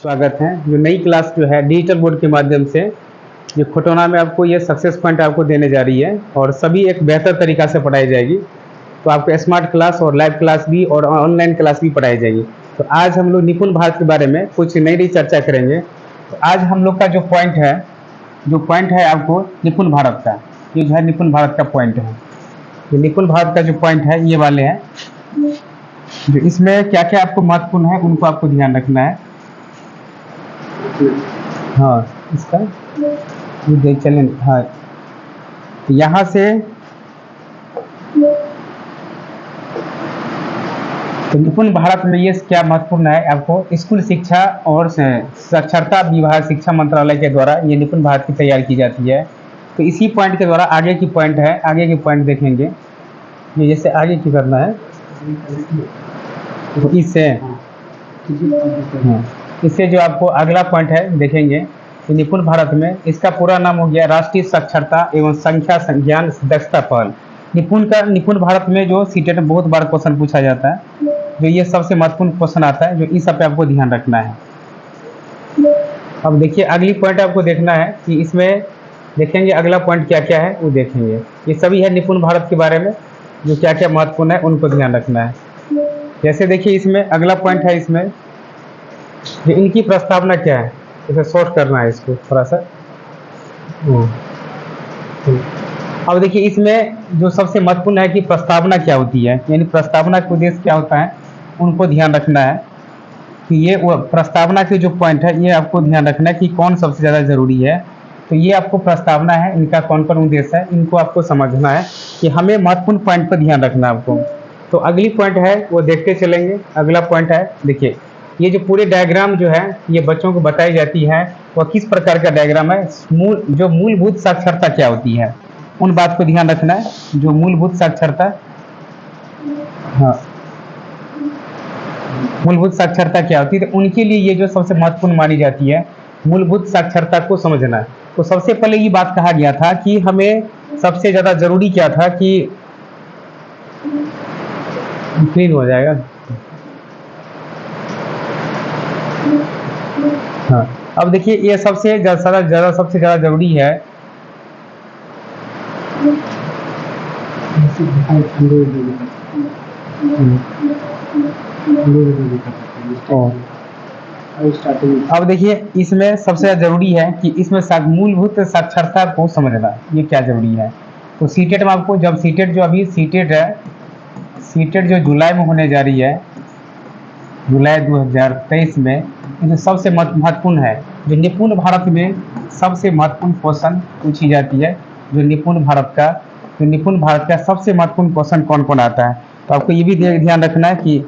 स्वागत है। जो नई क्लास जो है डिजिटल बोर्ड के माध्यम से ये खोटोना में आपको ये सक्सेस पॉइंट आपको देने जा रही है और सभी एक बेहतर तरीका से पढ़ाई जाएगी। तो आपको स्मार्ट क्लास और लाइव क्लास भी और ऑनलाइन क्लास भी पढ़ाई जाएगी। तो आज हम लोग निपुण भारत के बारे में कुछ नई नई चर्चा करेंगे। तो आज हम लोग का जो पॉइंट है आपको निपुण भारत का, ये जो है निपुण भारत का पॉइंट है। तो निपुण भारत का जो पॉइंट है ये वाले हैं, जो इसमें क्या क्या आपको महत्वपूर्ण है उनको आपको ध्यान रखना है। हाँ, इसका ये देख चलें। हाँ, यहाँ से तो निपुण भारत में ये क्या महत्वपूर्ण है, आपको स्कूल शिक्षा और साक्षरता विभाग शिक्षा मंत्रालय के द्वारा ये निपुण भारत की तैयारी की जाती है। तो इसी पॉइंट के द्वारा आगे की पॉइंट है, आगे की पॉइंट देखेंगे। ये जैसे आगे की करना है तो इससे इससे जो आपको अगला पॉइंट है देखेंगे कि निपुण भारत में इसका पूरा नाम हो गया राष्ट्रीय साक्षरता एवं संख्या ज्ञान दक्षता पहल। निपुण भारत में जो सीटेट में बहुत बार क्वेश्चन पूछा जाता है, जो ये सबसे महत्वपूर्ण क्वेश्चन आता है, जो इस सब पे आपको ध्यान रखना है। अब देखिए अगली पॉइंट आपको देखना है कि इसमें देखेंगे अगला पॉइंट क्या क्या है वो देखेंगे। ये सभी है निपुण भारत के बारे में, जो क्या क्या महत्वपूर्ण है उनको ध्यान रखना है। जैसे देखिए इसमें अगला पॉइंट है, इसमें जो इनकी प्रस्तावना क्या है, इसे शॉर्ट करना है इसको थोड़ा सा। अब देखिए इसमें जो सबसे महत्वपूर्ण है कि प्रस्तावना क्या होती है, यानी प्रस्तावना का उद्देश्य क्या होता है उनको ध्यान रखना है। कि ये वो प्रस्तावना के जो पॉइंट है ये आपको ध्यान रखना है कि कौन सबसे ज़्यादा जरूरी है। तो ये आपको प्रस्तावना है, इनका कौन कौन उद्देश्य है, इनको आपको समझना है कि हमें महत्वपूर्ण पॉइंट पर ध्यान रखना है आपको। तो अगली पॉइंट है वो देखते चलेंगे। अगला पॉइंट है, देखिए ये जो पूरे डायग्राम जो है ये बच्चों को बताई जाती है, वह किस प्रकार का डायग्राम है। जो मूलभूत साक्षरता क्या होती है उन बात को ध्यान रखना है। जो मूलभूत साक्षरता, हाँ, मूलभूत साक्षरता क्या होती है, तो उनके लिए ये जो सबसे महत्वपूर्ण मानी जाती है मूलभूत साक्षरता को समझना है। तो सबसे पहले ये बात कहा गया था कि हमें सबसे ज्यादा जरूरी क्या था कि क्लीन हो जाएगा। हाँ, अब देखिए ये सबसे ज्यादा जरूरी है। अब देखिए इसमें सबसे ज्यादा जरूरी है कि इसमें मूलभूत साक्षरता को समझना, ये क्या जरूरी है। तो सीटेट में आपको जब सीटेट जो जुलाई में होने जा रही है, जुलाई 2023 में, जो सबसे महत्वपूर्ण है, जो निपुण भारत में सबसे महत्वपूर्ण क्वेश्चन पूछी जाती है, जो निपुण भारत का सबसे महत्वपूर्ण क्वेश्चन कौन कौन आता है। तो आपको ये भी ध्यान रखना है कि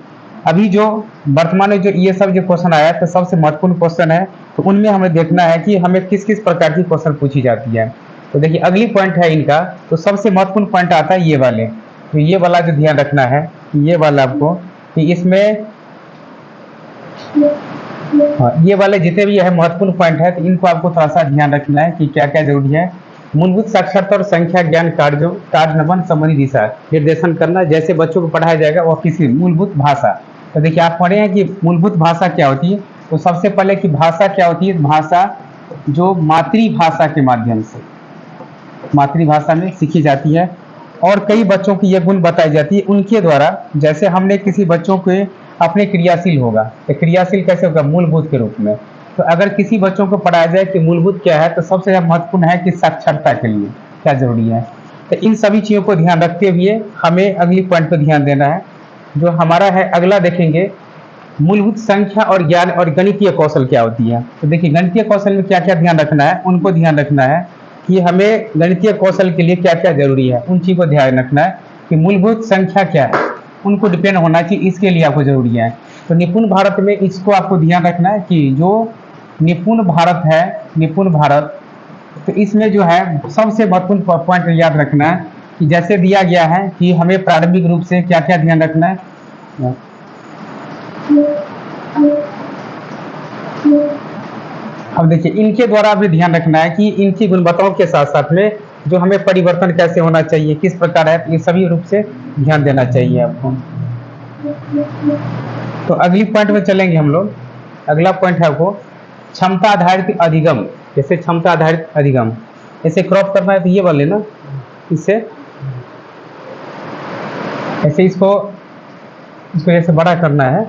अभी जो वर्तमान में जो ये सब जो क्वेश्चन आया है तो सबसे महत्वपूर्ण क्वेश्चन है, तो उनमें हमें देखना है कि हमें किस किस प्रकार की क्वेश्चन पूछी जाती है। तो देखिए अगली पॉइंट है इनका, तो सबसे महत्वपूर्ण पॉइंट आता है ये वाले, तो ये वाला जो ध्यान रखना है, ये वाला आपको कि इसमें हाँ, ये वाले जितने भी है महत्वपूर्ण पॉइंट है, तो इनको आपको थोड़ा सा ध्यान रखना है कि क्या क्या जरूरी है। मूलभूत साक्षरता और संख्या ज्ञान कार्यान्वयन संबंधी दिशा निर्देशन करना, जैसे बच्चों को पढ़ाया जाएगा वो किसी मूलभूत भाषा। तो देखिए आप पढ़े हैं कि मूलभूत भाषा क्या होती है। तो सबसे पहले कि भाषा क्या होती है, भाषा जो मातृभाषा के माध्यम से मातृभाषा में सीखी जाती है, और कई बच्चों की ये गुण बताई जाती है उनके द्वारा। जैसे हमने किसी बच्चों के अपने क्रियाशील होगा, तो क्रियाशील कैसे होगा, मूलभूत के रूप में। तो अगर किसी बच्चों को पढ़ाया जाए कि मूलभूत क्या है, तो सबसे ज्यादा महत्वपूर्ण है कि साक्षरता के लिए क्या जरूरी है। तो इन सभी चीजों को ध्यान रखते हुए हमें अगली पॉइंट पर ध्यान देना है, जो हमारा है अगला देखेंगे, मूलभूत संख्या और ज्ञान और गणितीय कौशल क्या होती है। तो देखिए गणितीय कौशल में क्या क्या ध्यान रखना है, उनको ध्यान रखना है कि हमें गणितीय कौशल के लिए क्या क्या जरूरी है, उन चीज को ध्यान रखना है कि मूलभूत संख्या क्या है, उनको डिपेंड होना चाहिए, इसके लिए आपको जरूरी है। तो निपुण भारत में इसको आपको ध्यान रखना है कि जो निपुण भारत है, निपुण भारत, तो इसमें जो है सबसे महत्वपूर्ण पॉइंट याद रखना है कि जैसे दिया गया है कि हमें प्रारंभिक रूप से क्या क्या ध्यान रखना है। अब देखिए इनके द्वारा भी ध्यान रखना है कि इनकी गुणवत्ताओं के साथ साथ में जो हमें परिवर्तन कैसे होना चाहिए, किस प्रकार है, ये सभी रूप से ध्यान देना चाहिए आपको। तो अगली पॉइंट में चलेंगे हम लोग। अगला पॉइंट है आपको क्षमता आधारित अधिगम। जैसे क्षमता आधारित अधिगम ऐसे क्रॉप करना है तो ये वाले ना, इससे ऐसे इसको ऐसे बड़ा करना है।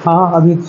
हाँ अभी